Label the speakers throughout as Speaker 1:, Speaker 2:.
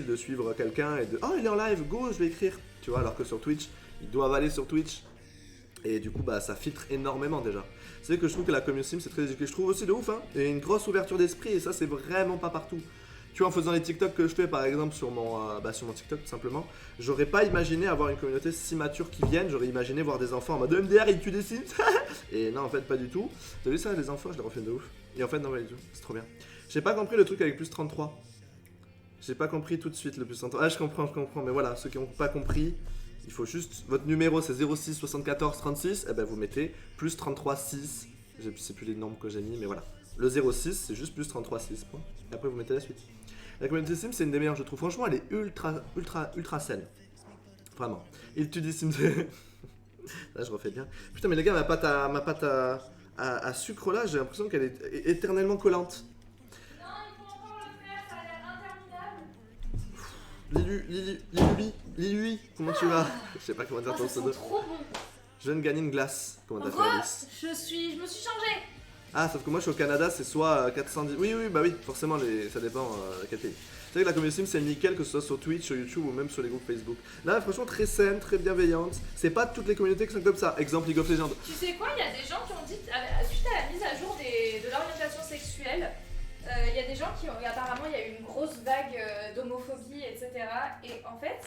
Speaker 1: de suivre quelqu'un et de oh il est en live, go je vais écrire, tu vois, alors que sur Twitch, ils doivent aller sur Twitch et du coup bah ça filtre énormément déjà. C'est vrai que je trouve que la communauté Sim c'est très éduqué, je trouve aussi de ouf hein, et une grosse ouverture d'esprit et ça c'est vraiment pas partout. Tu vois, en faisant les TikTok que je fais par exemple sur mon TikTok tout simplement, j'aurais pas imaginé avoir une communauté si mature qui vienne, j'aurais imaginé voir des enfants en mode MDR ils tuent des Sims et non en fait pas du tout. T'as vu ça les enfants, je les refais de ouf. Et en fait non pas du tout, c'est trop bien. J'ai pas compris le truc avec plus 33. J'ai pas compris tout de suite le plus 33. Ah je comprends, mais voilà, ceux qui ont pas compris, il faut juste, votre numéro c'est 06 74 36, et ben vous mettez plus 33 6, je sais plus les nombres que j'ai mis mais voilà. Le 06 c'est juste plus 33 6 point. Et après vous mettez la suite. La communauté Sims c'est une des meilleures je trouve, franchement elle est ultra saine. Vraiment. Il tue des Sims. Là je refais bien. Putain mais les gars ma pâte à sucre là j'ai l'impression qu'elle est éternellement collante. Lili, comment tu vas? Je sais pas comment dire ton pseudo.
Speaker 2: Trop bon.
Speaker 1: Je viens de gagner une glace. Comment t'as fait Alice?
Speaker 2: Je me suis changée.
Speaker 1: Ah, sauf que moi je suis au Canada, c'est soit 410. Oui, bah oui, forcément, ça dépend quel pays. C'est vrai que la communauté Sim c'est nickel, que ce soit sur Twitch, sur YouTube ou même sur les groupes Facebook. Là, franchement, très saine, très bienveillante. C'est pas toutes les communautés qui sont comme ça. Exemple League of Legends.
Speaker 2: Tu sais quoi, il y a des gens qui ont dit, suite à la mise à jour de l'orientation sexuelle, il y a des gens qui ont. Apparemment, il y a eu une grosse vague d'homophobie, etc. Et en fait,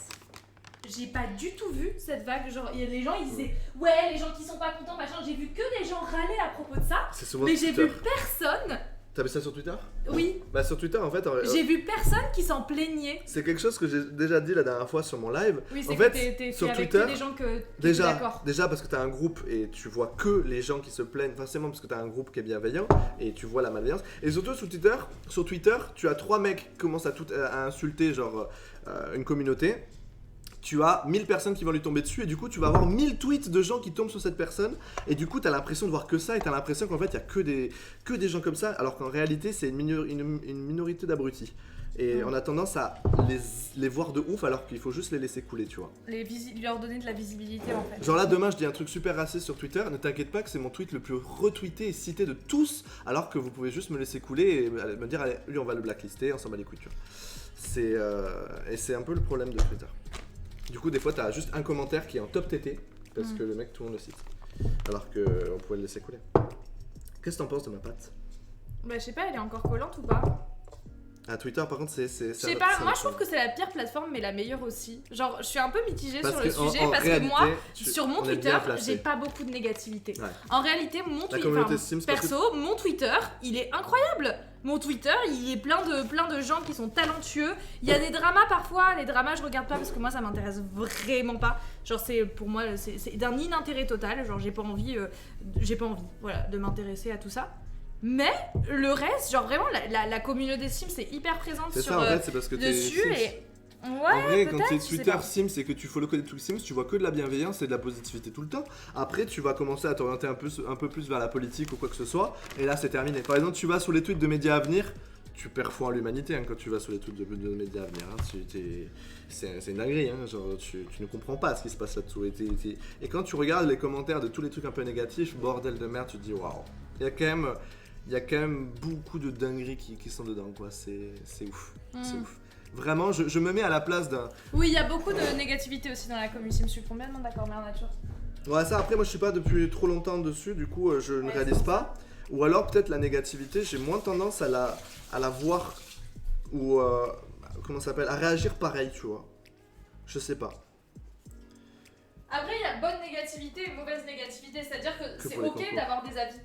Speaker 2: j'ai pas du tout vu cette vague. Genre, il y a les gens, ils disaient ouais, les gens qui sont pas contents, machin. J'ai vu que des gens râler à propos de ça.
Speaker 1: C'est souvent
Speaker 2: mais
Speaker 1: sur
Speaker 2: j'ai
Speaker 1: Twitter.
Speaker 2: vu personne.
Speaker 1: T'as vu ça sur Twitter?
Speaker 2: Oui.
Speaker 1: Bah, sur Twitter, en fait.
Speaker 2: J'ai vu personne qui s'en plaignait.
Speaker 1: C'est quelque chose que j'ai déjà dit la dernière fois sur mon live.
Speaker 2: Oui, c'est
Speaker 1: en
Speaker 2: que
Speaker 1: fait,
Speaker 2: t'es
Speaker 1: sur
Speaker 2: avec
Speaker 1: Twitter,
Speaker 2: que des gens que t'es d'accord.
Speaker 1: Déjà parce que t'as un groupe et tu vois que les gens qui se plaignent, forcément parce que t'as un groupe qui est bienveillant et tu vois la malveillance. Et surtout sur Twitter, tu as 3 mecs qui commencent à insulter genre une communauté. Tu as 1000 personnes qui vont lui tomber dessus et du coup tu vas avoir 1000 tweets de gens qui tombent sur cette personne et du coup tu as l'impression de voir que ça et tu as l'impression qu'en fait il y a que des gens comme ça alors qu'en réalité c'est une minorité d'abrutis. Et on a tendance à les voir de ouf alors qu'il faut juste les laisser couler, tu vois.
Speaker 2: Leur donner de la visibilité en fait.
Speaker 1: Genre là demain je dis un truc super raciste sur Twitter, ne t'inquiète pas que c'est mon tweet le plus retweeté et cité de tous alors que vous pouvez juste me laisser couler et me dire allez lui on va le blacklister, on s'en bat les couilles, tu vois. Et c'est un peu le problème de Twitter. Du coup, des fois, t'as juste un commentaire qui est en top TT parce que le mec, tout le monde le cite. Alors qu'on pouvait le laisser couler. Qu'est-ce que t'en penses de ma patte?
Speaker 2: Bah, je sais pas, elle est encore collante ou pas?
Speaker 1: Ah, Twitter, par contre, c'est.
Speaker 2: Je sais pas, moi je trouve que c'est la pire plateforme, mais la meilleure aussi. Genre, je suis un peu mitigée sur le sujet parce que moi, sur mon Twitter, j'ai pas beaucoup de négativité. Ouais. En réalité, mon Twitter, il est incroyable. Mon Twitter, il est plein de gens qui sont talentueux. Il y a des dramas parfois. Les dramas, je regarde pas parce que moi, ça m'intéresse vraiment pas. Genre, pour moi, c'est d'un inintérêt total. Genre, j'ai pas envie, voilà, de m'intéresser à tout ça. Mais le reste, genre vraiment, la communauté Sims c'est hyper présente
Speaker 1: c'est
Speaker 2: sur
Speaker 1: ça, en fait, c'est parce que
Speaker 2: dessus et. Ouais,
Speaker 1: en vrai, quand t'es Twitter Sims, c'est que tu follow que des trucs Sims, tu vois que de la bienveillance et de la positivité tout le temps. Après, tu vas commencer à t'orienter un peu plus vers la politique ou quoi que ce soit, et là, c'est terminé. Par exemple, tu vas sur les tweets de médias à venir, tu perds foi en l'humanité hein, quand tu vas sur les tweets de médias à venir. Hein. C'est une dinguerie, hein. Genre, tu ne comprends pas ce qui se passe là-dessous. Et quand tu regardes les commentaires de tous les trucs un peu négatifs, bordel de merde, tu te dis waouh. Il y a quand même beaucoup de dingueries qui sont dedans, quoi. C'est ouf. C'est ouf. Vraiment, je me mets à la place d'un.
Speaker 2: Oui, il y a beaucoup de négativité aussi dans la communauté. Je suis complètement d'accord, merde nature.
Speaker 1: Ouais, ça après, moi je suis pas depuis trop longtemps dessus, du coup je ne réalise pas. Ou alors peut-être la négativité, j'ai moins tendance à la voir ou comment ça s'appelle, à réagir pareil, tu vois. Je sais pas.
Speaker 2: Après, il y a bonne négativité et mauvaise négativité, c'est-à-dire que c'est ok d'avoir des avis